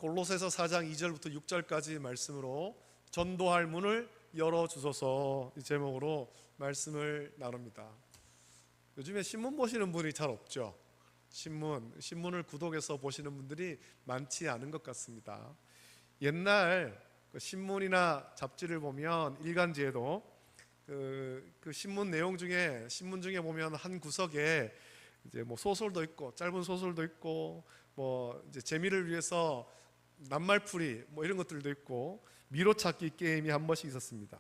골로새서 4장 2절부터 6절까지 말씀으로 전도할 문을 열어주소서 이 제목으로 말씀을 나눕니다. 요즘에 신문 보시는 분이 잘 없죠. 신문을 구독해서 보시는 분들이 많지 않은 것 같습니다. 옛날 신문이나 잡지를 보면 일간지에도 그 신문 내용 중에 보면 한 구석에 이제 뭐 소설도 있고 짧은 소설도 있고 뭐 이제 재미를 위해서 낱말풀이 뭐 이런 것들도 있고 미로찾기 게임이 한 번씩 있었습니다.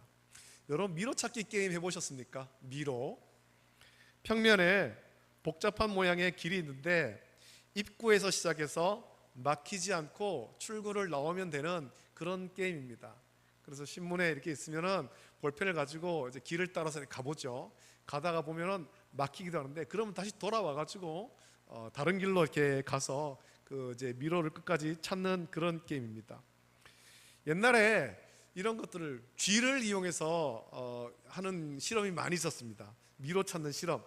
여러분 미로찾기 게임 해보셨습니까? 미로 평면에 복잡한 모양의 길이 있는데 입구에서 시작해서 막히지 않고 출구를 나오면 되는 그런 게임입니다. 그래서 신문에 이렇게 있으면은 볼펜을 가지고 이제 길을 따라서 가보죠. 가다가 보면은 막히기도 하는데 그러면 다시 돌아와 가지고 다른 길로 이렇게 가서 그 이제 미로를 끝까지 찾는 그런 게임입니다. 옛날에 이런 것들을 쥐를 이용해서 하는 실험이 많이 있었습니다. 미로 찾는 실험.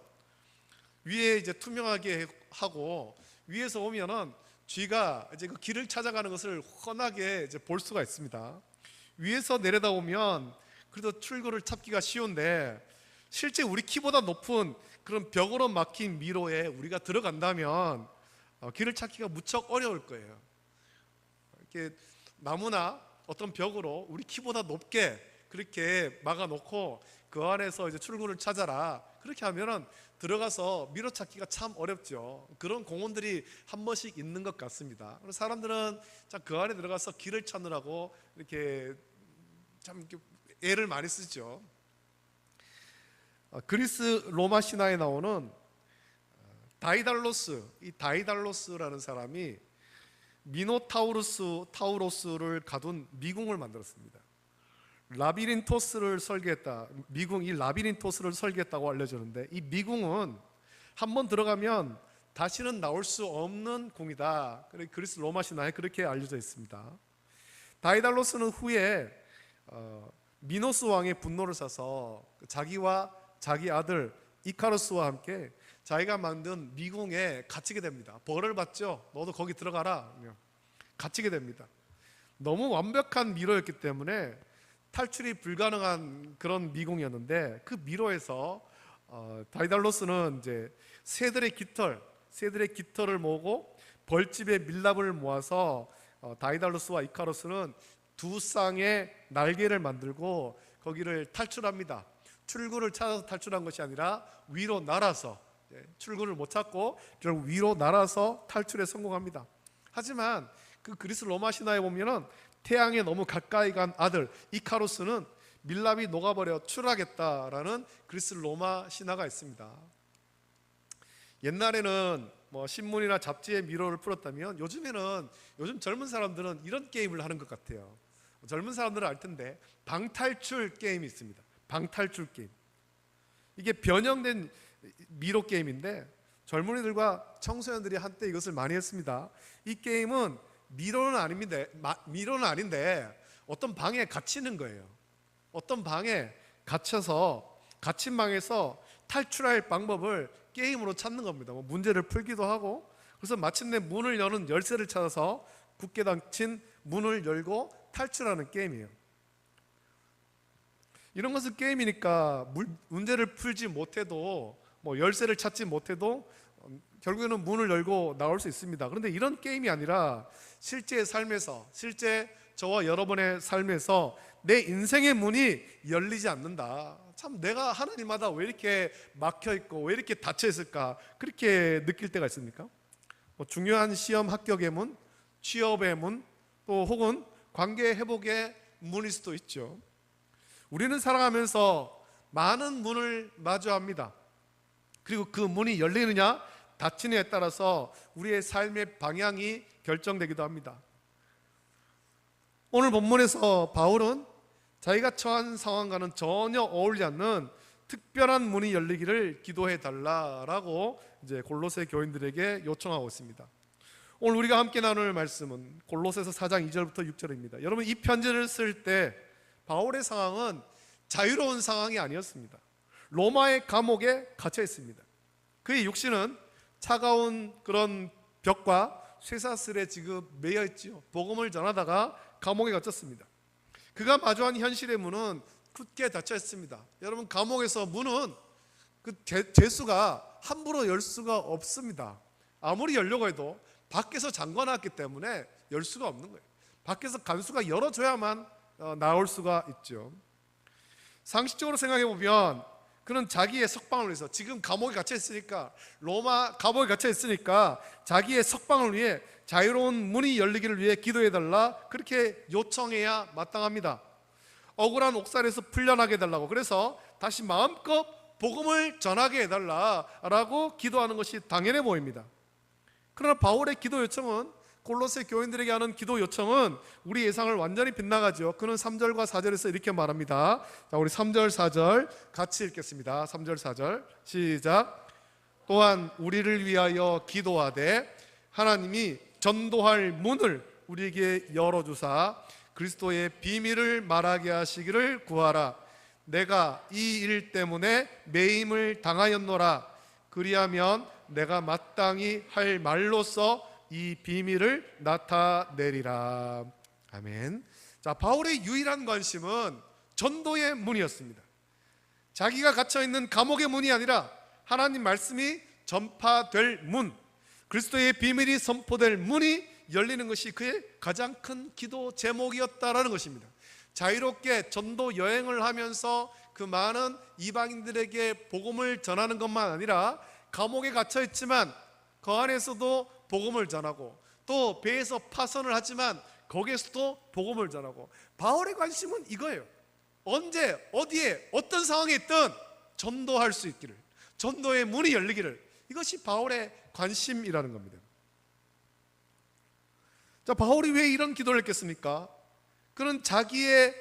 위에 이제 투명하게 하고 위에서 오면은 쥐가 이제 그 길을 찾아가는 것을 훤하게 이제 볼 수가 있습니다. 위에서 내려다보면 그래도 출구를 찾기가 쉬운데 실제 우리 키보다 높은 그런 벽으로 막힌 미로에 우리가 들어간다면 길을 찾기가 무척 어려울 거예요. 이렇게 나무나 어떤 벽으로 우리 키보다 높게 그렇게 막아놓고 그 안에서 이제 출구를 찾아라 그렇게 하면은 들어가서 미로 찾기가 참 어렵죠. 그런 공원들이 한 번씩 있는 것 같습니다. 그래서 사람들은 그 안에 들어가서 길을 찾느라고 이렇게 참 이렇게 애를 많이 쓰죠. 그리스 로마 신화에 나오는 이 다이달로스라는 사람이 타우로스를 가둔 미궁을 만들었습니다. 라비린토스를 설계했다. 이 라비린토스를 설계했다고 알려졌는데 이 미궁은 한번 들어가면 다시는 나올 수 없는 궁이다. 그리스 로마 신화에 그렇게 알려져 있습니다. 다이달로스는 후에 미노스 왕의 분노를 사서 자기와 자기 아들 이카루스와 함께 자기가 만든 미궁에 갇히게 됩니다. 벌을 받죠. 너도 거기 들어가라. 갇히게 됩니다. 너무 완벽한 미로였기 때문에 탈출이 불가능한 그런 미궁이었는데 그 미로에서 다이달로스는 이제 새들의 깃털을 모으고 벌집의 밀랍을 모아서 다이달로스와 이카루스는 두 쌍의 날개를 만들고 거기를 탈출합니다. 출구를 찾아서 탈출한 것이 아니라 위로 날아서 출구를 못 찾고 결국 위로 날아서 탈출에 성공합니다. 하지만 그 그리스 로마 신화에 보면은 태양에 너무 가까이 간 아들 이카루스는 밀랍이 녹아버려 추락했다라는 그리스 로마 신화가 있습니다. 옛날에는 뭐 신문이나 잡지에 미로를 풀었다면 요즘 젊은 사람들은 이런 게임을 하는 것 같아요. 젊은 사람들은 알 텐데 방탈출 게임이 있습니다. 방탈출 게임. 이게 변형된 미로 게임인데 젊은이들과 청소년들이 한때 이것을 많이 했습니다. 이 게임은 미로는 아닌데 어떤 방에 갇히는 거예요. 어떤 방에 갇혀서 갇힌 방에서 탈출할 방법을 게임으로 찾는 겁니다. 뭐 문제를 풀기도 하고 그래서 마침내 문을 여는 열쇠를 찾아서 굳게 닫힌 문을 열고 탈출하는 게임이에요. 이런 것은 게임이니까 문제를 풀지 못해도 뭐 열쇠를 찾지 못해도 결국에는 문을 열고 나올 수 있습니다. 그런데 이런 게임이 아니라 실제 삶에서 실제 저와 여러분의 삶에서 내 인생의 문이 열리지 않는다. 참 내가 하나님마다 왜 이렇게 막혀있고 왜 이렇게 닫혀있을까 그렇게 느낄 때가 있습니까? 뭐 중요한 시험 합격의 문, 취업의 문, 또 혹은 관계 회복의 문일 수도 있죠. 우리는 살아가면서 많은 문을 마주합니다. 그리고 그 문이 열리느냐 닫히느냐에 따라서 우리의 삶의 방향이 결정되기도 합니다. 오늘 본문에서 바울은 자기가 처한 상황과는 전혀 어울리지 않는 특별한 문이 열리기를 기도해 달라라고 이제 골로새 교인들에게 요청하고 있습니다. 오늘 우리가 함께 나눌 말씀은 골로새서 4장 2절부터 6절입니다. 여러분 이 편지를 쓸 때 바울의 상황은 자유로운 상황이 아니었습니다. 로마의 감옥에 갇혀 있습니다. 그의 육신은 차가운 그런 벽과 쇠사슬에 지금 매여 있지요. 복음을 전하다가 감옥에 갇혔습니다. 그가 마주한 현실의 문은 굳게 닫혀 있습니다. 여러분, 감옥에서 문은 그 죄수가 함부로 열 수가 없습니다. 아무리 열려고 해도 밖에서 잠궈놨기 때문에 열 수가 없는 거예요. 밖에서 간수가 열어줘야만 나올 수가 있죠. 상식적으로 생각해 보면 그는 자기의 석방을 위해서, 지금 감옥에 갇혀 있으니까, 로마 감옥에 갇혀 있으니까 자기의 석방을 위해 자유로운 문이 열리기를 위해 기도해 달라, 그렇게 요청해야 마땅합니다. 억울한 옥살에서 풀려나게 해달라고, 그래서 다시 마음껏 복음을 전하게 해달라라고 기도하는 것이 당연해 보입니다. 그러나 바울의 기도 요청은, 골로새 교인들에게 하는 기도 요청은 우리 예상을 완전히 빗나가죠. 그는 3절과 4절에서 이렇게 말합니다. 자, 우리 3절 4절 같이 읽겠습니다. 3절 4절 시작. 또한 우리를 위하여 기도하되 하나님이 전도할 문을 우리에게 열어주사 그리스도의 비밀을 말하게 하시기를 구하라. 내가 이 일 때문에 매임을 당하였노라. 그리하면 내가 마땅히 할 말로써 이 비밀을 나타내리라. 아멘. 자, 바울의 유일한 관심은 전도의 문이었습니다. 자기가 갇혀있는 감옥의 문이 아니라 하나님 말씀이 전파될 문, 그리스도의 비밀이 선포될 문이 열리는 것이 그의 가장 큰 기도 제목이었다라는 것입니다. 자유롭게 전도 여행을 하면서 그 많은 이방인들에게 복음을 전하는 것만 아니라 감옥에 갇혀있지만 그 안에서도 복음을 전하고, 또 배에서 파선을 하지만 거기에서도 복음을 전하고, 바울의 관심은 이거예요. 언제 어디에 어떤 상황에 있든 전도할 수 있기를, 전도의 문이 열리기를, 이것이 바울의 관심이라는 겁니다. 자, 바울이 왜 이런 기도를 했겠습니까? 그는 자기의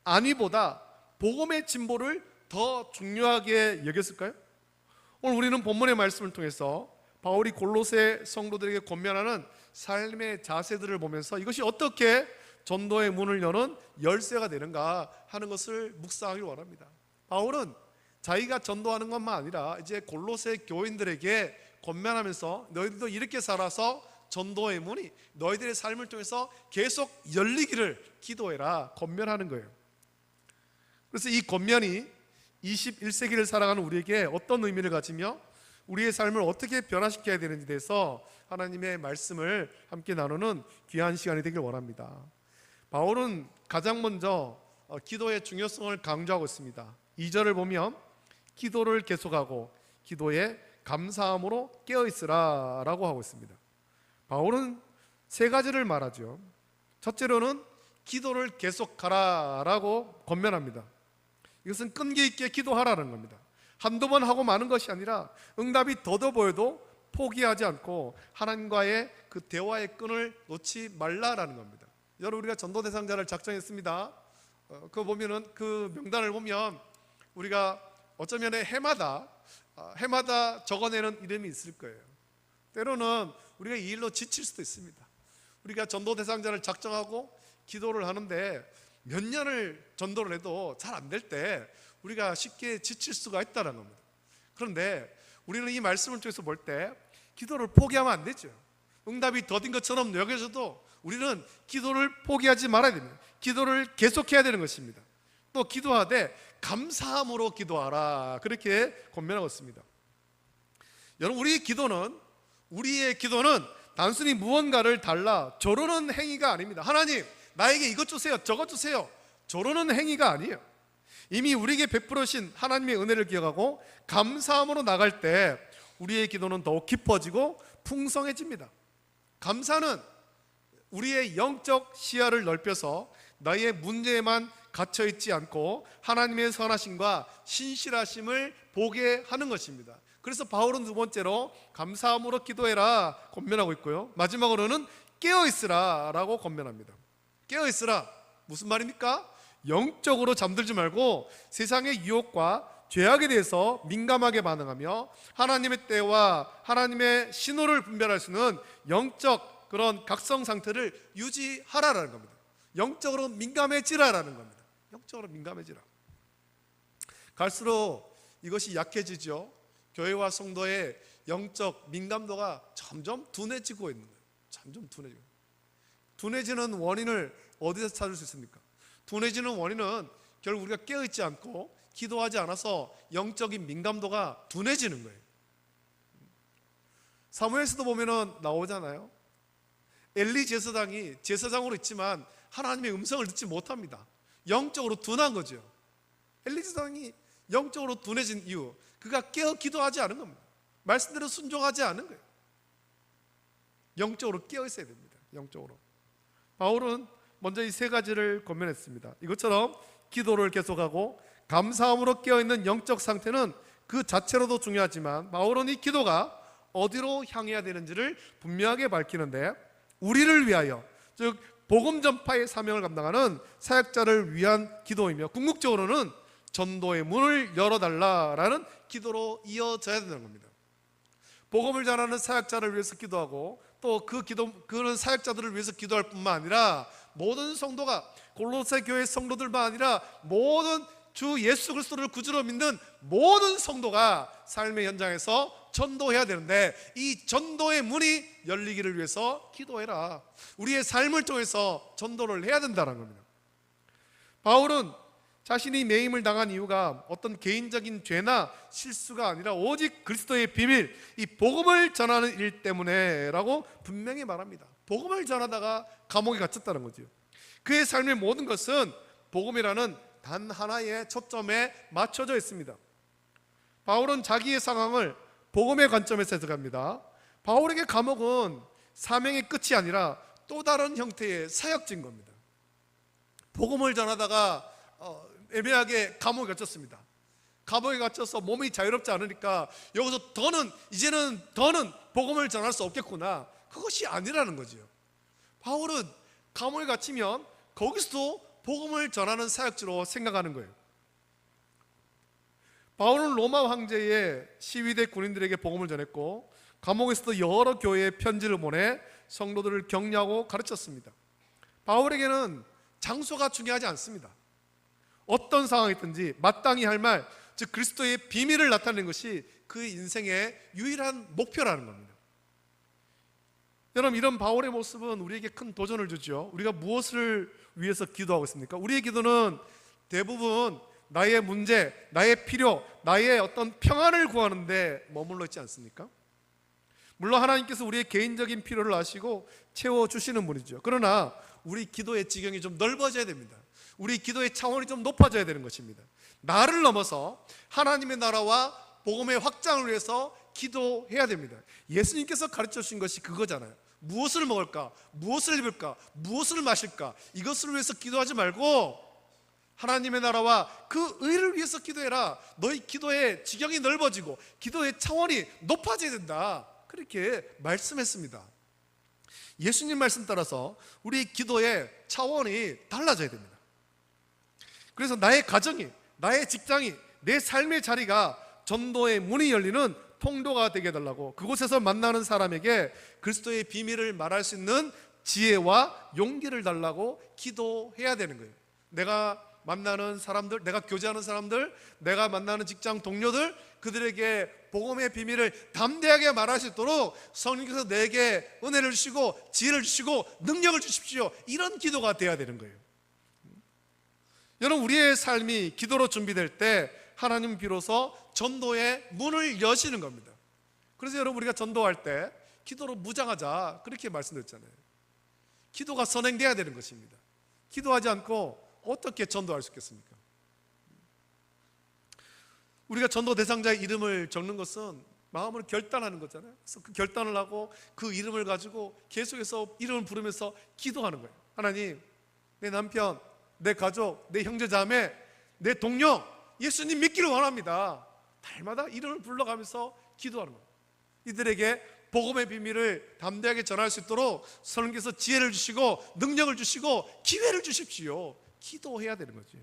안위보다 복음의 진보를 더 중요하게 여겼을까요? 오늘 우리는 본문의 말씀을 통해서 바울이 골로새 성도들에게 권면하는 삶의 자세들을 보면서 이것이 어떻게 전도의 문을 여는 열쇠가 되는가 하는 것을 묵상하길 원합니다. 바울은 자기가 전도하는 것만 아니라 이제 골로새 교인들에게 권면하면서 너희들도 이렇게 살아서 전도의 문이 너희들의 삶을 통해서 계속 열리기를 기도해라, 권면하는 거예요. 그래서 이 권면이 21세기를 살아가는 우리에게 어떤 의미를 가지며 우리의 삶을 어떻게 변화시켜야 되는지에 대해서 하나님의 말씀을 함께 나누는 귀한 시간이 되길 원합니다. 바울은 가장 먼저 기도의 중요성을 강조하고 있습니다. 2절을 보면 기도를 계속하고 기도에 감사함으로 깨어있으라 라고 하고 있습니다. 바울은 세 가지를 말하죠. 첫째로는 기도를 계속하라 라고 권면합니다. 이것은 끈기 있게 기도하라는 겁니다. 한두 번 하고 마는 것이 아니라 응답이 더뎌 보여도 포기하지 않고 하나님과의 그 대화의 끈을 놓지 말라라는 겁니다. 여러분, 우리가 전도 대상자를 작성했습니다. 그거 보면은, 그 명단을 보면 우리가 어쩌면 해마다 적어내는 이름이 있을 거예요. 때로는 우리가 이 일로 지칠 수도 있습니다. 우리가 전도 대상자를 작정하고 기도를 하는데 몇 년을 전도를 해도 잘 안 될 때 우리가 쉽게 지칠 수가 있다는 겁니다. 그런데 우리는 이 말씀을 통해서 볼 때 기도를 포기하면 안 되죠. 응답이 더딘 것처럼 여겨져도 우리는 기도를 포기하지 말아야 됩니다. 기도를 계속해야 되는 것입니다. 또 기도하되 감사함으로 기도하라, 그렇게 권면하고 있습니다. 여러분, 우리의 기도는 단순히 무언가를 달라 조르는 행위가 아닙니다. 하나님, 나에게 이것 주세요, 저것 주세요, 조르는 행위가 아니에요. 이미 우리에게 베풀으신 하나님의 은혜를 기억하고 감사함으로 나갈 때 우리의 기도는 더욱 깊어지고 풍성해집니다. 감사는 우리의 영적 시야를 넓혀서 나의 문제에만 갇혀있지 않고 하나님의 선하심과 신실하심을 보게 하는 것입니다. 그래서 바울은 두 번째로 감사함으로 기도해라 권면하고 있고요, 마지막으로는 깨어있으라 라고 권면합니다. 깨어있으라, 무슨 말입니까? 영적으로 잠들지 말고 세상의 유혹과 죄악에 대해서 민감하게 반응하며 하나님의 때와 하나님의 신호를 분별할 수 있는 영적 그런 각성 상태를 유지하라라는 겁니다. 영적으로 민감해지라라는 겁니다. 영적으로 민감해지라. 갈수록 이것이 약해지죠. 교회와 성도의 영적 민감도가 점점 둔해지고 있는 거예요. 점점 둔해지는 원인을 어디서 찾을 수 있습니까? 둔해지는 원인은 결국 우리가 깨어있지 않고 기도하지 않아서 영적인 민감도가 둔해지는 거예요. 사무엘서도 보면은 나오잖아요. 엘리 제사장이 제사장으로 있지만 하나님의 음성을 듣지 못합니다. 영적으로 둔한 거죠. 엘리 제사장이 영적으로 둔해진 이유, 그가 깨어 기도하지 않은 겁니다. 말씀대로 순종하지 않은 거예요. 영적으로 깨어 있어야 됩니다. 영적으로. 바울은 먼저 이 세 가지를 권면했습니다. 이것처럼 기도를 계속하고 감사함으로 깨어있는 영적 상태는 그 자체로도 중요하지만 바울은 이 기도가 어디로 향해야 되는지를 분명하게 밝히는데, 우리를 위하여, 즉 복음 전파의 사명을 감당하는 사역자를 위한 기도이며 궁극적으로는 전도의 문을 열어달라라는 기도로 이어져야 되는 겁니다. 복음을 전하는 사역자를 위해서 기도하고 또 그런 사역자들을 위해서 기도할 뿐만 아니라 모든 성도가, 골로새 교회 성도들만 아니라 모든 주 예수 그리스도를 구주로 믿는 모든 성도가 삶의 현장에서 전도해야 되는데, 이 전도의 문이 열리기를 위해서 기도해라. 우리의 삶을 통해서 전도를 해야 된다는 겁니다. 바울은 자신이 매임을 당한 이유가 어떤 개인적인 죄나 실수가 아니라 오직 그리스도의 비밀, 이 복음을 전하는 일 때문에 라고 분명히 말합니다. 복음을 전하다가 감옥에 갇혔다는 거죠. 그의 삶의 모든 것은 복음이라는 단 하나의 초점에 맞춰져 있습니다. 바울은 자기의 상황을 복음의 관점에서 해석합니다. 바울에게 감옥은 사명의 끝이 아니라 또 다른 형태의 사역지인 겁니다. 복음을 전하다가 애매하게 감옥에 갇혔습니다. 감옥에 갇혀서 몸이 자유롭지 않으니까 여기서 이제는 더는 복음을 전할 수 없겠구나, 그것이 아니라는 거죠. 바울은 감옥에 갇히면 거기서도 복음을 전하는 사역지로 생각하는 거예요. 바울은 로마 황제의 시위대 군인들에게 복음을 전했고 감옥에서도 여러 교회에 편지를 보내 성도들을 격려하고 가르쳤습니다. 바울에게는 장소가 중요하지 않습니다. 어떤 상황이든지 마땅히 할 말, 즉 그리스도의 비밀을 나타내는 것이 그 인생의 유일한 목표라는 겁니다. 여러분, 이런 바울의 모습은 우리에게 큰 도전을 주죠. 우리가 무엇을 위해서 기도하고 있습니까? 우리의 기도는 대부분 나의 문제, 나의 필요, 나의 어떤 평안을 구하는데 머물러 있지 않습니까? 물론 하나님께서 우리의 개인적인 필요를 아시고 채워주시는 분이죠. 그러나 우리 기도의 지경이 좀 넓어져야 됩니다. 우리 기도의 차원이 좀 높아져야 되는 것입니다. 나를 넘어서 하나님의 나라와 복음의 확장을 위해서 기도해야 됩니다. 예수님께서 가르쳐 주신 것이 그거잖아요. 무엇을 먹을까? 무엇을 입을까? 무엇을 마실까? 이것을 위해서 기도하지 말고 하나님의 나라와 그 의를 위해서 기도해라. 너희 기도의 지경이 넓어지고 기도의 차원이 높아져야 된다, 그렇게 말씀했습니다. 예수님 말씀 따라서 우리 기도의 차원이 달라져야 됩니다. 그래서 나의 가정이, 나의 직장이, 내 삶의 자리가 전도의 문이 열리는 통로가 되게 해달라고, 그곳에서 만나는 사람에게 그리스도의 비밀을 말할 수 있는 지혜와 용기를 달라고 기도해야 되는 거예요. 내가 만나는 사람들, 내가 교제하는 사람들, 내가 만나는 직장 동료들, 그들에게 복음의 비밀을 담대하게 말할 수 있도록 성령께서 내게 은혜를 주시고 지혜를 주시고 능력을 주십시오, 이런 기도가 되어야 되는 거예요. 여러분, 우리의 삶이 기도로 준비될 때 하나님 비로소 전도의 문을 여시는 겁니다. 그래서 여러분, 우리가 전도할 때 기도로 무장하자, 그렇게 말씀드렸잖아요. 기도가 선행돼야 되는 것입니다. 기도하지 않고 어떻게 전도할 수 있겠습니까? 우리가 전도 대상자의 이름을 적는 것은 마음으로 결단하는 거잖아요. 그래서 그 결단을 하고 그 이름을 가지고 계속해서 이름을 부르면서 기도하는 거예요. 하나님, 내 남편, 내 가족, 내 형제자매, 내 동료 예수님 믿기를 원합니다. 달마다 이름을 불러가면서 기도하는 거예요. 이들에게 복음의 비밀을 담대하게 전할 수 있도록 성령께서 지혜를 주시고 능력을 주시고 기회를 주십시오. 기도해야 되는 거지.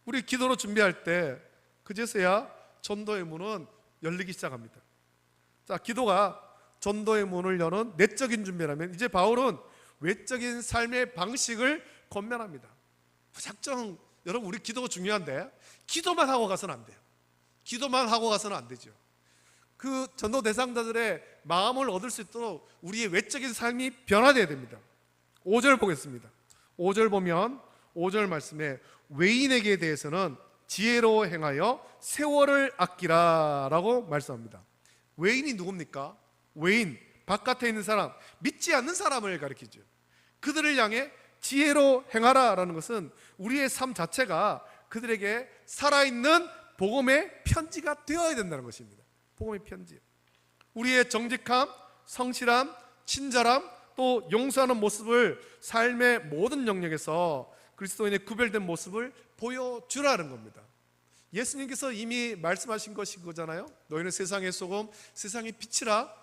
우리 기도로 준비할 때 그제서야 전도의 문은 열리기 시작합니다. 자, 기도가 전도의 문을 여는 내적인 준비라면 이제 바울은 외적인 삶의 방식을 권면합니다. 무작정, 여러분, 우리 기도가 중요한데 기도만 하고 가서는 안 돼요. 기도만 하고 가서는 안 되죠. 그 전도 대상자들의 마음을 얻을 수 있도록 우리의 외적인 삶이 변화되어야 됩니다. 5절 보겠습니다. 5절 보면 5절 말씀에 외인에게 대해서는 지혜로 행하여 세월을 아끼라 라고 말씀합니다. 외인이 누굽니까? 외인, 바깥에 있는 사람, 믿지 않는 사람을 가리키죠. 그들을 향해 지혜로 행하라 라는 것은 우리의 삶 자체가 그들에게 살아있는 복음의 편지가 되어야 된다는 것입니다. 복음의 편지. 우리의 정직함, 성실함, 친절함, 또 용서하는 모습을 삶의 모든 영역에서 그리스도인의 구별된 모습을 보여주라는 겁니다. 예수님께서 이미 말씀하신 것인 거잖아요. 너희는 세상의 소금, 세상의 빛이라.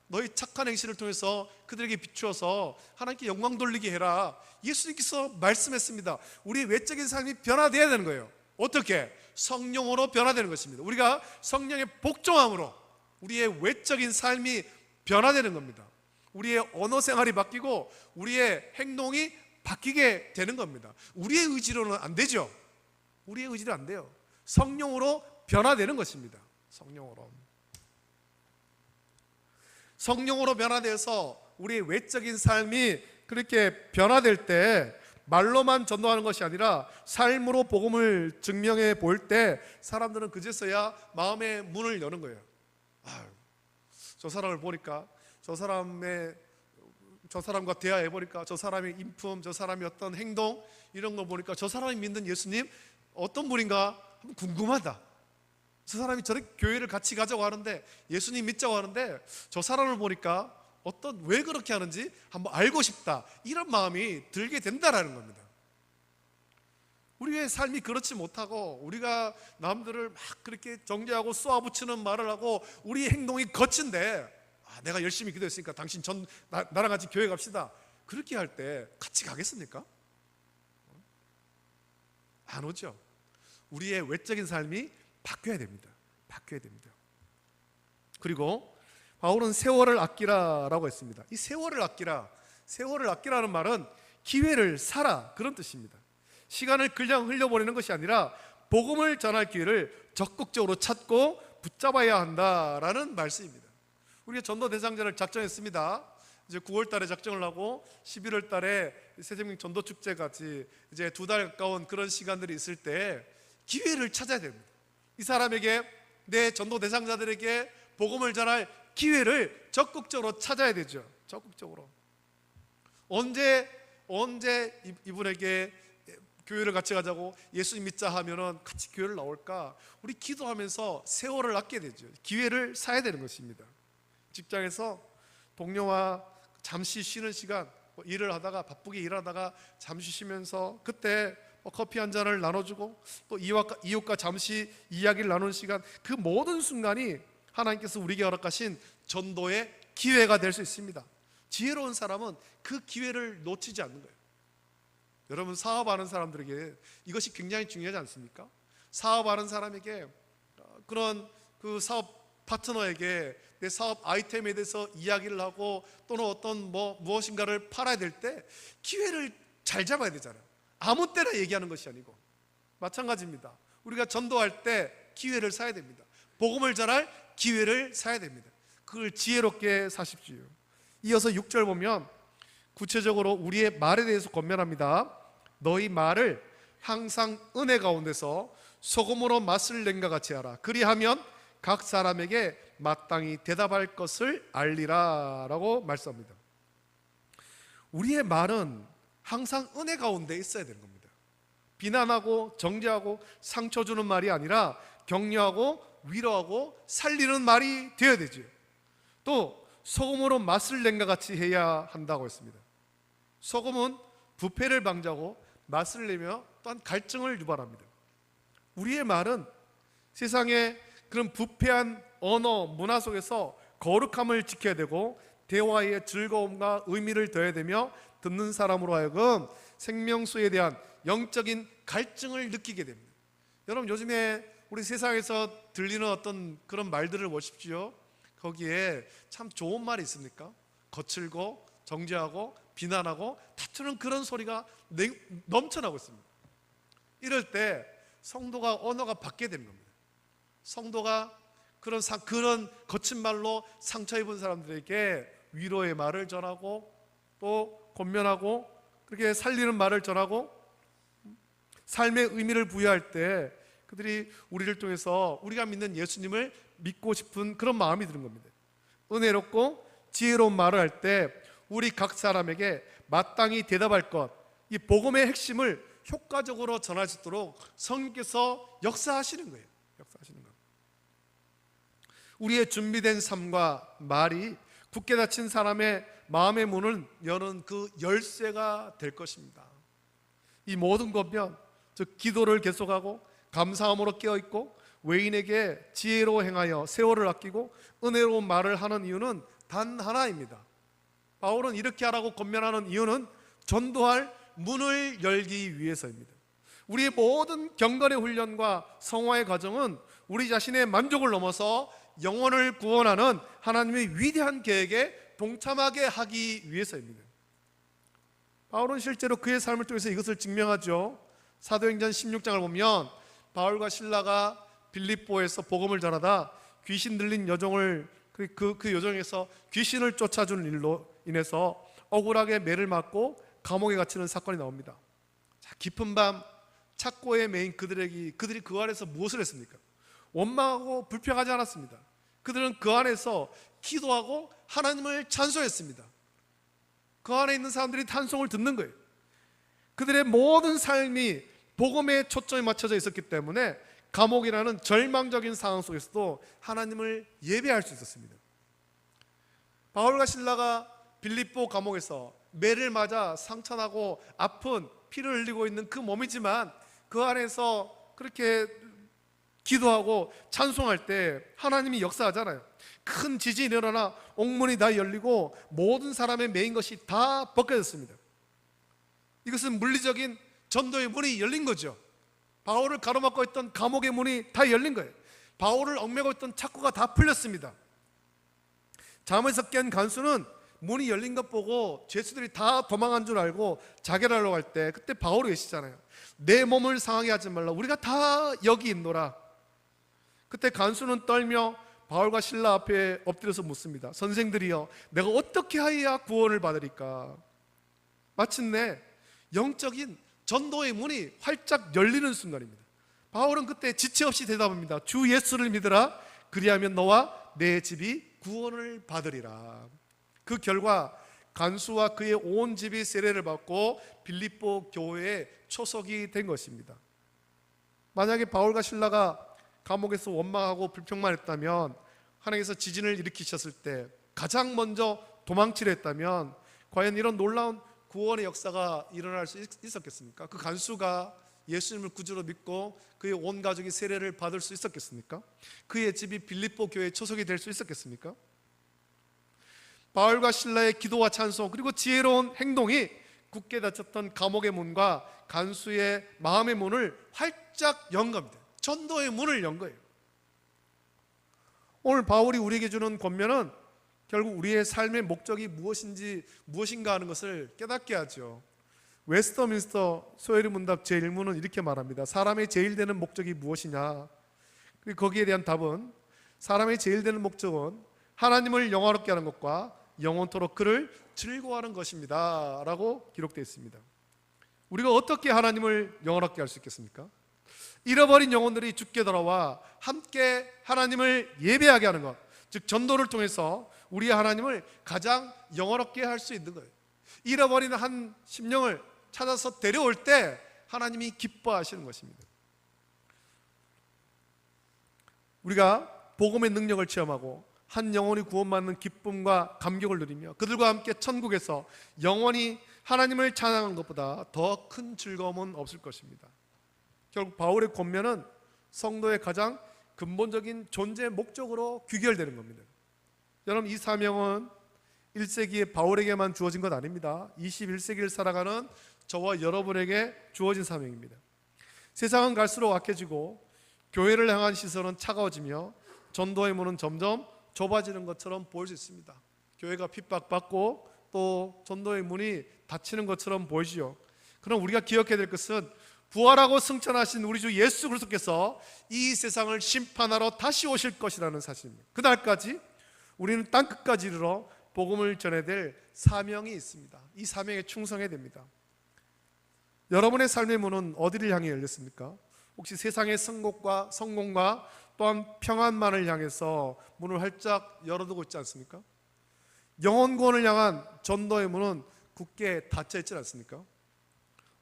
너희 착한 행실을 통해서 그들에게 비추어서 하나님께 영광 돌리게 해라. 예수님께서 말씀했습니다. 우리 외적인 삶이 변화되어야 되는 거예요. 어떻게? 성령으로 변화되는 것입니다. 우리가 성령의 복종함으로 우리의 외적인 삶이 변화되는 겁니다. 우리의 언어 생활이 바뀌고 우리의 행동이 바뀌게 되는 겁니다. 우리의 의지로는 안 되죠. 우리의 의지로 안 돼요. 성령으로 변화되는 것입니다. 성령으로 변화되어서 우리의 외적인 삶이 그렇게 변화될 때 말로만 전도하는 것이 아니라 삶으로 복음을 증명해 볼 때 사람들은 그제서야 마음의 문을 여는 거예요. 저 사람을 보니까 저 사람과 대화해 보니까 저 사람의 인품, 저 사람의 어떤 행동 이런 거 보니까 저 사람이 믿는 예수님 어떤 분인가 궁금하다. 저 사람이 저렇게 교회를 같이 가자고 하는데, 예수님 믿자고 하는데 저 사람을 보니까 왜 그렇게 하는지 한번 알고 싶다, 이런 마음이 들게 된다라는 겁니다. 우리의 삶이 그렇지 못하고 우리가 남들을 막 그렇게 정죄하고 쏘아붙이는 말을 하고 우리 행동이 거친데, 내가 열심히 기도했으니까 당신 나랑 같이 교회 갑시다, 그렇게 할 때 같이 가겠습니까? 안 오죠. 우리의 외적인 삶이 바뀌어야 됩니다. 그리고 바울은 세월을 아끼라라고 했습니다. 이 세월을 아끼라는 말은 기회를 사라, 그런 뜻입니다. 시간을 그냥 흘려보내는 것이 아니라 복음을 전할 기회를 적극적으로 찾고 붙잡아야 한다라는 말씀입니다. 우리가 전도 대상자를 작정했습니다. 이제 9월 달에 작정을 하고 11월 달에 새생명 전도 축제 같이 이제 2달 가까운 그런 시간들이 있을 때 기회를 찾아야 됩니다. 이 사람에게, 내 전도 대상자들에게 복음을 전할 기회를 적극적으로 찾아야 되죠. 적극적으로. 언제 이분에게 교회를 같이 가자고, 예수님 믿자 하면은 같이 교회를 나올까? 우리 기도하면서 세월을 아껴야 되죠. 기회를 사야 되는 것입니다. 직장에서 동료와 잠시 쉬는 시간, 일을 하다가 바쁘게 일하다가 잠시 쉬면서 그때 커피 한 잔을 나눠주고 또 이웃과 잠시 이야기를 나누는 시간, 그 모든 순간이 하나님께서 우리에게 허락하신 전도의 기회가 될 수 있습니다. 지혜로운 사람은 그 기회를 놓치지 않는 거예요. 여러분, 사업하는 사람들에게 이것이 굉장히 중요하지 않습니까? 사업하는 사람에게 그런 그 사업 파트너에게 내 사업 아이템에 대해서 이야기를 하고 또는 어떤 무엇인가를 팔아야 될 때 기회를 잘 잡아야 되잖아요. 아무 때나 얘기하는 것이 아니고. 마찬가지입니다. 우리가 전도할 때 기회를 사야 됩니다. 복음을 전할 기회를 사야 됩니다. 그걸 지혜롭게 사십시오. 이어서 6절 보면 구체적으로 우리의 말에 대해서 권면합니다. 너희 말을 항상 은혜 가운데서 소금으로 맛을 낸 것 같이 하라. 그리하면 각 사람에게 마땅히 대답할 것을 알리라 라고 말씀합니다. 우리의 말은 항상 은혜 가운데 있어야 되는 겁니다. 비난하고 정죄하고 상처 주는 말이 아니라 격려하고 위로하고 살리는 말이 되어야 되죠. 또 소금으로 맛을 낸 것 같이 해야 한다고 했습니다. 소금은 부패를 방지하고 맛을 내며 또한 갈증을 유발합니다. 우리의 말은 세상의 그런 부패한 언어, 문화 속에서 거룩함을 지켜야 되고 대화의 즐거움과 의미를 더해야 되며 듣는 사람으로 하여금 생명수에 대한 영적인 갈증을 느끼게 됩니다. 여러분, 요즘에 우리 세상에서 들리는 어떤 그런 말들을 보십시오. 거기에 참 좋은 말이 있습니까? 거칠고 정죄하고 비난하고 다투는 그런 소리가 넘쳐나고 있습니다. 이럴 때 성도가 언어가 바뀌게 되는 겁니다. 성도가 그런 거친 말로 상처 입은 사람들에게 위로의 말을 전하고 또 권면하고 그렇게 살리는 말을 전하고 삶의 의미를 부여할 때 그들이 우리를 통해서 우리가 믿는 예수님을 믿고 싶은 그런 마음이 드는 겁니다. 은혜롭고 지혜로운 말을 할 때 우리 각 사람에게 마땅히 대답할 것, 이 복음의 핵심을 효과적으로 전할 수 있도록 성령께서 역사하시는 거예요. 역사하시는 거. 우리의 준비된 삶과 말이 굳게 닫힌 사람의 마음의 문을 여는 그 열쇠가 될 것입니다. 이 모든 권면, 즉 기도를 계속하고 감사함으로 깨어있고 외인에게 지혜로 행하여 세월을 아끼고 은혜로운 말을 하는 이유는 단 하나입니다. 바울은 이렇게 하라고 권면하는 이유는 전도할 문을 열기 위해서입니다. 우리의 모든 경건의 훈련과 성화의 과정은 우리 자신의 만족을 넘어서 영혼을 구원하는 하나님의 위대한 계획에 동참하게 하기 위해서입니다. 바울은 실제로 그의 삶을 통해서 이것을 증명하죠. 사도행전 16장을 보면 바울과 실라가 빌립보에서 복음을 전하다 귀신 들린 여종을 그 여종에서 귀신을 쫓아주는 일로 인해서 억울하게 매를 맞고 감옥에 갇히는 사건이 나옵니다. 자, 깊은 밤 착고에 매인 그들이 그 안에서 무엇을 했습니까? 원망하고 불평하지 않았습니다. 그들은 그 안에서 기도하고 하나님을 찬송했습니다. 그 안에 있는 사람들이 찬송을 듣는 거예요. 그들의 모든 삶이 복음에 초점이 맞춰져 있었기 때문에 감옥이라는 절망적인 상황 속에서도 하나님을 예배할 수 있었습니다. 바울과 실라가 빌립보 감옥에서 매를 맞아 상처나고 아픈 피를 흘리고 있는 그 몸이지만 그 안에서 그렇게 기도하고 찬송할 때 하나님이 역사하잖아요. 큰 지진이 일어나 옥문이 다 열리고 모든 사람의 매인 것이 다 벗겨졌습니다. 이것은 물리적인 전도의 문이 열린 거죠. 바울을 가로막고 있던 감옥의 문이 다 열린 거예요. 바울을 얽매고 있던 착고가 다 풀렸습니다. 잠에서 깬 간수는 문이 열린 것 보고 죄수들이 다 도망한 줄 알고 자결하려고 할 때 그때 바울이 계시잖아요. 내 몸을 상하게 하지 말라, 우리가 다 여기 있노라. 그때 간수는 떨며 바울과 실라 앞에 엎드려서 묻습니다. 선생들이여, 내가 어떻게 하여야 구원을 받으리까? 마침내 영적인 전도의 문이 활짝 열리는 순간입니다. 바울은 그때 지체 없이 대답합니다. 주 예수를 믿으라. 그리하면 너와 내 집이 구원을 받으리라. 그 결과 간수와 그의 온 집이 세례를 받고 빌립보 교회에 초석이 된 것입니다. 만약에 바울과 실라가 감옥에서 원망하고 불평만 했다면, 하나님께서 지진을 일으키셨을 때 가장 먼저 도망치려 했다면 과연 이런 놀라운 구원의 역사가 일어날 수 있었겠습니까? 그 간수가 예수님을 구주로 믿고 그의 온 가족이 세례를 받을 수 있었겠습니까? 그의 집이 빌립보 교회의 초석이 될 수 있었겠습니까? 바울과 실라의 기도와 찬송 그리고 지혜로운 행동이 굳게 닫혔던 감옥의 문과 간수의 마음의 문을 활짝 연 겁니다. 전도의 문을 연 거예요. 오늘 바울이 우리에게 주는 권면은 결국 우리의 삶의 목적이 무엇인가 하는 것을 깨닫게 하죠. 웨스터민스터 소회리 문답 제1문은 이렇게 말합니다. 사람의 제일 되는 목적이 무엇이냐? 거기에 대한 답은 사람의 제일 되는 목적은 하나님을 영화롭게 하는 것과 영원토록 그를 즐거워하는 것입니다 라고 기록되어 있습니다. 우리가 어떻게 하나님을 영화롭게 할 수 있겠습니까? 잃어버린 영혼들이 주께 돌아와 함께 하나님을 예배하게 하는 것, 즉 전도를 통해서 우리 하나님을 가장 영화롭게 할 수 있는 거예요. 잃어버린 한 심령을 찾아서 데려올 때 하나님이 기뻐하시는 것입니다. 우리가 복음의 능력을 체험하고 한 영혼이 구원받는 기쁨과 감격을 누리며 그들과 함께 천국에서 영원히 하나님을 찬양하는 것보다 더 큰 즐거움은 없을 것입니다. 결국 바울의 권면은 성도의 가장 근본적인 존재 목적으로 귀결되는 겁니다. 여러분, 이 사명은 1세기의 바울에게만 주어진 것 아닙니다. 21세기를 살아가는 저와 여러분에게 주어진 사명입니다. 세상은 갈수록 악해지고 교회를 향한 시선은 차가워지며 전도의 문은 점점 좁아지는 것처럼 보일 수 있습니다. 교회가 핍박받고 또 전도의 문이 닫히는 것처럼 보이지요. 그럼 우리가 기억해야 될 것은 부활하고 승천하신 우리 주 예수 그리스도께서 이 세상을 심판하러 다시 오실 것이라는 사실입니다. 그날까지 우리는 땅끝까지 이르러 복음을 전해야 될 사명이 있습니다. 이 사명에 충성해야 됩니다. 여러분의 삶의 문은 어디를 향해 열렸습니까? 혹시 세상의 성공과 또한 평안만을 향해서 문을 활짝 열어두고 있지 않습니까? 영혼 구원을 향한 전도의 문은 굳게 닫혀 있지 않습니까?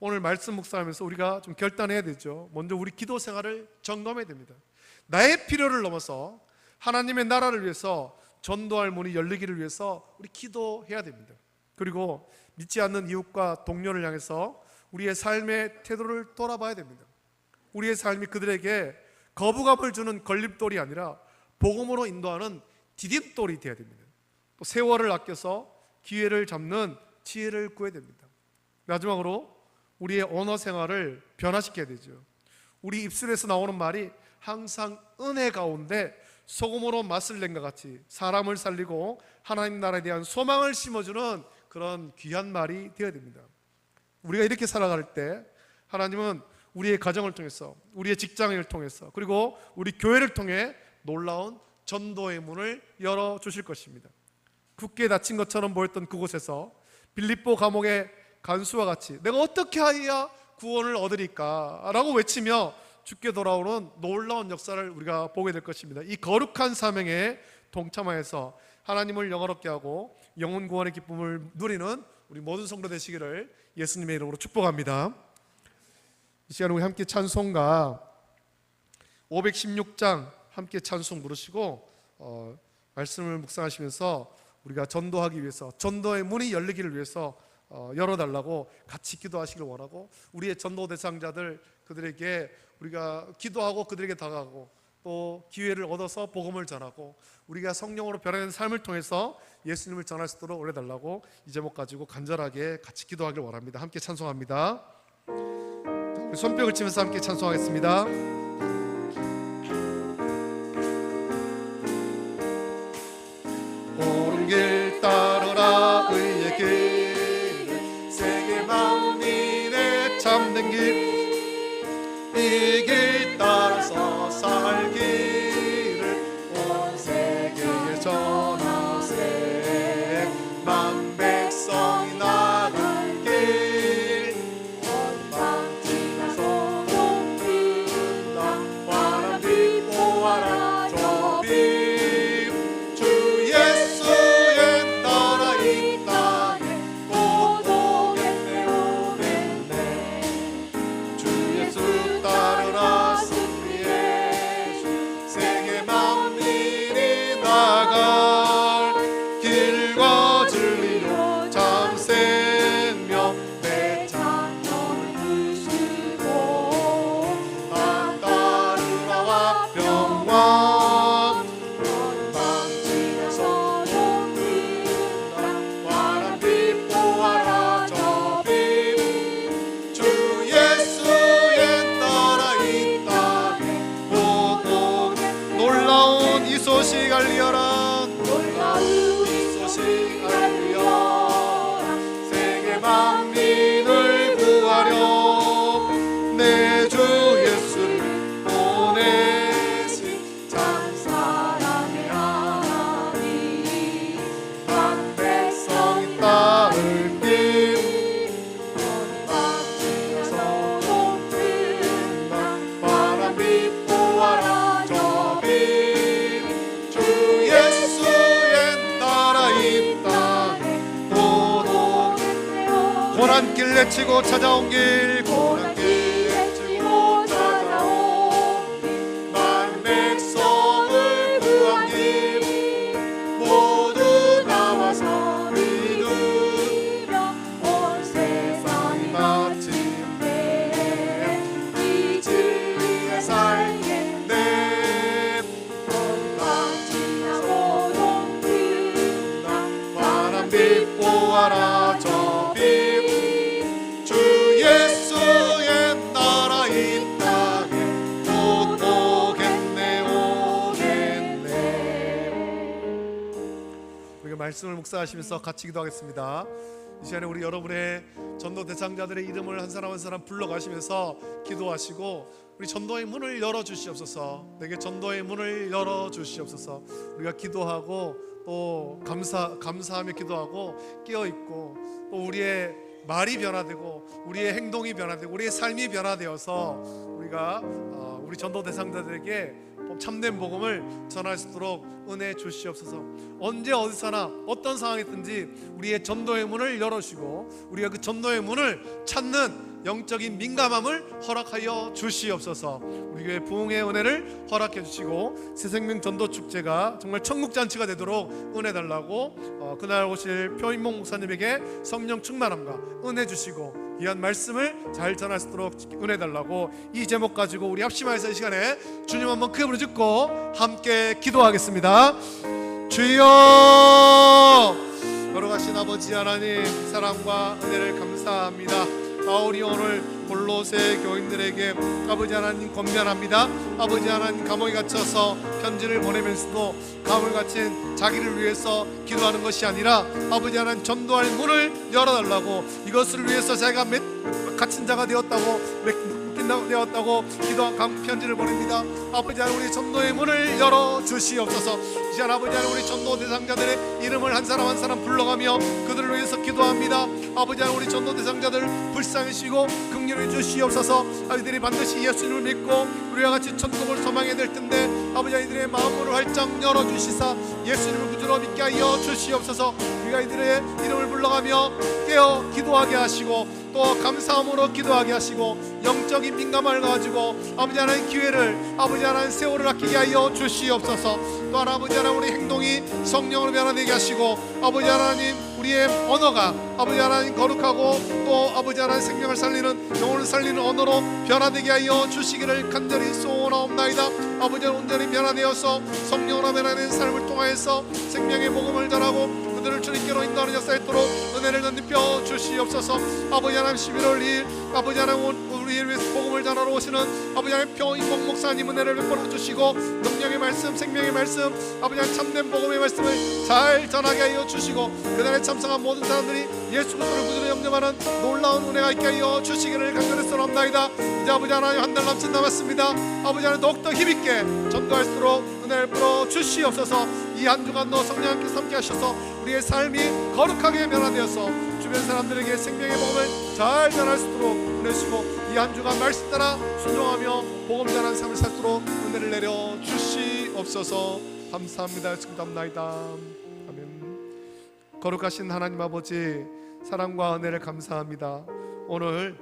오늘 말씀 묵상하면서 우리가 좀 결단해야 되죠. 먼저 우리 기도 생활을 점검해야 됩니다. 나의 필요를 넘어서 하나님의 나라를 위해서 전도할 문이 열리기를 위해서 우리 기도해야 됩니다. 그리고 믿지 않는 이웃과 동료를 향해서 우리의 삶의 태도를 돌아봐야 됩니다. 우리의 삶이 그들에게 거부감을 주는 걸림돌이 아니라 복음으로 인도하는 디딤돌이 되어야 됩니다. 또 세월을 아껴서 기회를 잡는 지혜를 구해야 됩니다. 마지막으로 우리의 언어 생활을 변화시켜야 되죠. 우리 입술에서 나오는 말이 항상 은혜 가운데 소금으로 맛을 낸 것 같이 사람을 살리고 하나님 나라에 대한 소망을 심어주는 그런 귀한 말이 되어야 됩니다. 우리가 이렇게 살아갈 때 하나님은 우리의 가정을 통해서, 우리의 직장을 통해서, 그리고 우리 교회를 통해 놀라운 전도의 문을 열어주실 것입니다. 굳게 닫힌 것처럼 보였던 그곳에서 빌립보 감옥의 간수와 같이 내가 어떻게 하여야 구원을 얻으리까 라고 외치며 죽게 돌아오는 놀라운 역사를 우리가 보게 될 것입니다. 이 거룩한 사명에 동참하여서 하나님을 영화롭게 하고 영혼 구원의 기쁨을 누리는 우리 모든 성도 되시기를 예수님의 이름으로 축복합니다. 이 시간에 우리 함께 찬송가 516장 함께 찬송 부르시고 말씀을 묵상하시면서 우리가 전도하기 위해서, 전도의 문이 열리기를 위해서 열어달라고 같이 기도하시길 원하고, 우리의 전도 대상자들 그들에게 우리가 기도하고 그들에게 다가가고 또 기회를 얻어서 복음을 전하고 우리가 성령으로 변화된 삶을 통해서 예수님을 전할 수 있도록 올려달라고 이 제목 가지고 간절하게 같이 기도하길 원합니다. 함께 찬송합니다. 손뼉을 치면서 함께 찬송하겠습니다. 옳은 길 따르라 의의 길, 세계 만민의 참된 길, 이 길 따라서 살기를 온 세계에 전하세. 만 백성이 나갈 길, 온 방지나서 높은다. 바람이 보아라 저빔, 주 예수의 나라 이 땅에 곧 오겠네 오겠네. 주 예수 따르라 승리 예수, 세계 만민이 나갈 길과 진리로 참 생명 내 찬송을 부수고 다 따르라와 평화. 방지나서 높은다. 바람이 보아라 저빔, 주 예수의 나라 이 땅에 곧 오겠네. 놀라운 이 소식 알리어라. 놀라운 이 소식 알리어라. 세계 만민을 구하려 내 주 예수를 보내신 참 사랑의 하나님. 한 백성이 따를 길, 방지나서 높은다. 바람이 보아라 저빔, 주 예수의 나라 이 땅에 곧 오겠네. 고난길 내치고 찾아온 길, 고난길 내치고 찾아온 길, 만 백성을 구한 길, 모두 나와서 믿으며 온 세상이 마침내 이 진리에 살겠네. 방지나서 높은다. 바람이 보아라 저빔, 주 예수의 나라 이 땅에 곧 오겠네 오겠네. 우리가 말씀을 묵상하시면서 같이 기도하겠습니다. 이 시간에 우리 여러분의 전도 대상자들의 이름을 한 사람 한 사람 불러가시면서 기도하시고 우리 전도의 문을 열어주시옵소서. 내게 전도의 문을 열어주시옵소서. 우리가 기도하고 또 감사하며 기도하고 깨어있고 또 우리의 말이 변화되고 우리의 행동이 변화되고 우리의 삶이 변화되어서 우리가 우리 전도 대상자들에게 참된 복음을 전할 수 있도록 은혜 주시옵소서. 언제 어디서나 어떤 상황이든지 우리의 전도의 문을 열어주시고 우리가 그 전도의 문을 찾는 영적인 민감함을 허락하여 주시옵소서. 우리 교회 부흥의 은혜를 허락해 주시고 새생명 전도축제가 정말 천국잔치가 되도록 은혜 달라고 그날 오실 표인목 목사님에게 성령 충만함과 은혜 주시고 귀한 말씀을 잘 전할 수 있도록 은혜 달라고 이 제목 가지고 우리 합심하여서 이 시간에 주님 한번 크게 부르짖고 함께 기도하겠습니다. 주여, 걸어가신 아버지 하나님 사랑과 은혜를 감사합니다. 바울이 오늘 골로새 교인들에게 아버지 하나님 권면합니다. 아버지 하나님 감옥에 갇혀서 편지를 보내면서도 감옥에 갇힌 자기를 위해서 기도하는 것이 아니라 아버지 하나님 전도할 문을 열어달라고, 이것을 위해서 자기가 갇힌 자가 되었다고 되었다고 기도한 편지를 보냅니다. 아버지 하나님 우리 전도의 문을 열어주시옵소서. 이 시간 아버지 하나님 우리 전도 대상자들의 이름을 한 사람 한 사람 불러가며 그들을 위해서 기도합니다. 아버지 하나님 우리 전도 대상자들 불쌍히시고 긍휼히 주시옵소서. 아이들이 반드시 예수님을 믿고 우리와 같이 천국을 소망해야 될 텐데 아버지 아이들의 마음을 활짝 열어주시사 예수님을 구주로 믿게 하여 주시옵소서. 우리가 이들의 이름을 불러가며 깨어 기도하게 하시고 또 감사함으로 기도하게 하시고 영적인 민감함을 가지고 아버지 하나님 기회를 아버지 하나님 세월을 아끼게 하여 주시옵소서. 또한 아버지 하나님 우리 행동이 성령으로 변화되게 하시고 아버지 하나님 우리의 언어가 아버지 하나님 거룩하고 또 아버지 하나님 생명을 살리는 영혼을 살리는 언어로 변화되게 하여 주시기를 간절히 소원하옵나이다. 아버지 하나님 온전히 변화되어서 성령으로 변화된 삶을 통하여서 생명의 복음을 전하고 그들을 주님께로 인도하는 역사에 있도록 은혜를 넘겨 주시옵소서. 아버지 하나님 11월 2일 아버지 하나님 우리를 위해서 복음을 전하러 오시는 아버지 하나님 표인목 목사님 은혜를 베풀어 주시고 능력의 말씀 생명의 말씀 아버지 하나님 참된 복음의 말씀을 잘 전하게 하여 주시고 그날에 참석한 모든 사람들이 예수 그리스도를 구주로 영접하는 놀라운 은혜가 있게 하여 주시기를 간절히 소원합나이다. 이제 아버지 하나님 한 달 남짓 남았습니다. 아버지 하나님 더욱더 힘있게 전도할 수 있도록 은혜를 베풀어 주시옵소서. 이 한 주간도 성령님께서 함께 하셔서 우리의 삶이 거룩하게 변화되어서 주변 사람들에게 생명의 복음을 잘 전할 수 있도록 은혜 주시고 이 한 주간 말씀 따라 순종하며 복음 전하는 삶을 살도록 은혜를 내려 주시옵소서. 감사합니다. 축복합니다. 아멘. 거룩하신 하나님 아버지 사랑과 은혜를 감사합니다. 오늘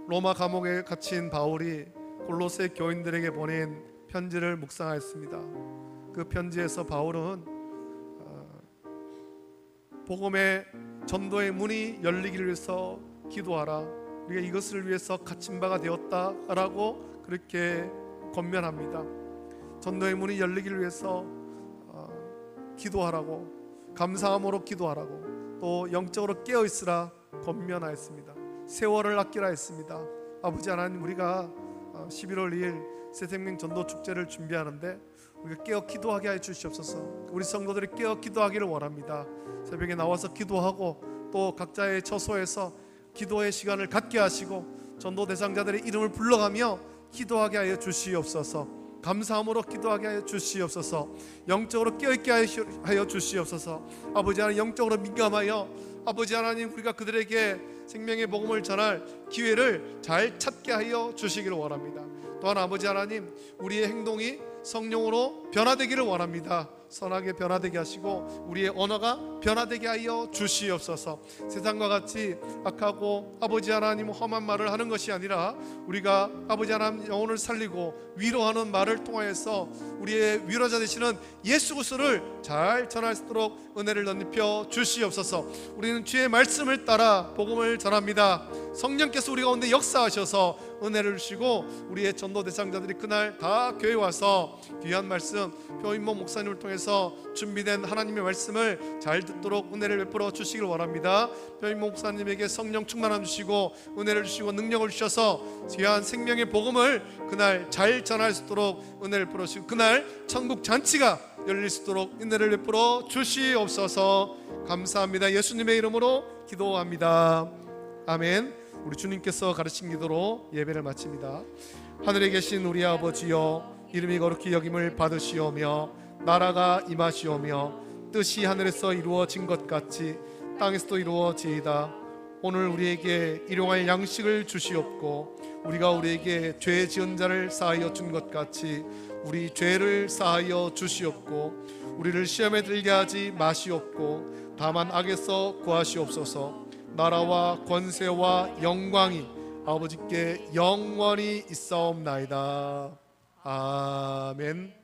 로마 감옥에 갇힌 바울이 골로새 교인들에게 보낸 편지를 묵상하였습니다. 그 편지에서 바울은 복음의 전도의 문이 열리기를 위해서 기도하라, 우리가 이것을 위해서 갇힌 바가 되었다라고 그렇게 권면합니다. 전도의 문이 열리기를 위해서 기도하라고, 감사함으로 기도하라고, 또 영적으로 깨어있으라 권면하였습니다. 세월을 아끼라 했습니다. 아버지 하나님 우리가 11월 2일 새생명 전도축제를 준비하는데 우리가 깨어 기도하게 해 주시옵소서. 우리 성도들이 깨어 기도하기를 원합니다. 새벽에 나와서 기도하고 또 각자의 처소에서 기도의 시간을 갖게 하시고 전도 대상자들의 이름을 불러가며 기도하게 하여 주시옵소서. 감사함으로 기도하게 하여 주시옵소서. 영적으로 깨어있게 하여 주시옵소서. 아버지 하나님 영적으로 민감하여 아버지 하나님 우리가 그들에게 생명의 복음을 전할 기회를 잘 찾게 하여 주시기를 원합니다. 또한 아버지 하나님 우리의 행동이 성령으로 변화되기를 원합니다. 선하게 변화되게 하시고 우리의 언어가 변화되게 하여 주시옵소서. 세상과 같이 악하고 아버지 하나님 험한 말을 하는 것이 아니라 우리가 아버지 하나님 영혼을 살리고 위로하는 말을 통하여서 우리의 위로자 되시는 예수 그리스도를 잘 전할 수 있도록 은혜를 넓혀 주시옵소서. 우리는 주의 말씀을 따라 복음을 전합니다. 성령께서 우리 가운데 역사하셔서 은혜를 주시고 우리의 전도 대상자들이 그날 다 교회에 와서 귀한 말씀 표인목 목사님을 통해서 준비된 하나님의 말씀을 잘 듣도록 은혜를 베풀어 주시길 원합니다. 표인목 목사님에게 성령 충만함 주시고 은혜를 주시고 능력을 주셔서 귀한 생명의 복음을 그날 잘 전할 수 있도록 은혜를 베풀어 주시고 그날 천국 잔치가 열릴 수 있도록 은혜를 베풀어 주시옵소서. 감사합니다. 예수님의 이름으로 기도합니다. 아멘. 우리 주님께서 가르친 기도로 예배를 마칩니다. 하늘에 계신 우리 아버지여, 이름이 거룩히 여김을 받으시오며 나라가 임하시오며 뜻이 하늘에서 이루어진 것 같이 땅에서도 이루어지이다. 오늘 우리에게 일용할 양식을 주시옵고 우리가 우리에게 죄 지은 자를 사하여 준 것 같이 우리 죄를 사하여 주시옵고 우리를 시험에 들게 하지 마시옵고 다만 악에서 구하시옵소서. 나라와 권세와 영광이 아버지께 영원히 있사옵나이다. 아멘.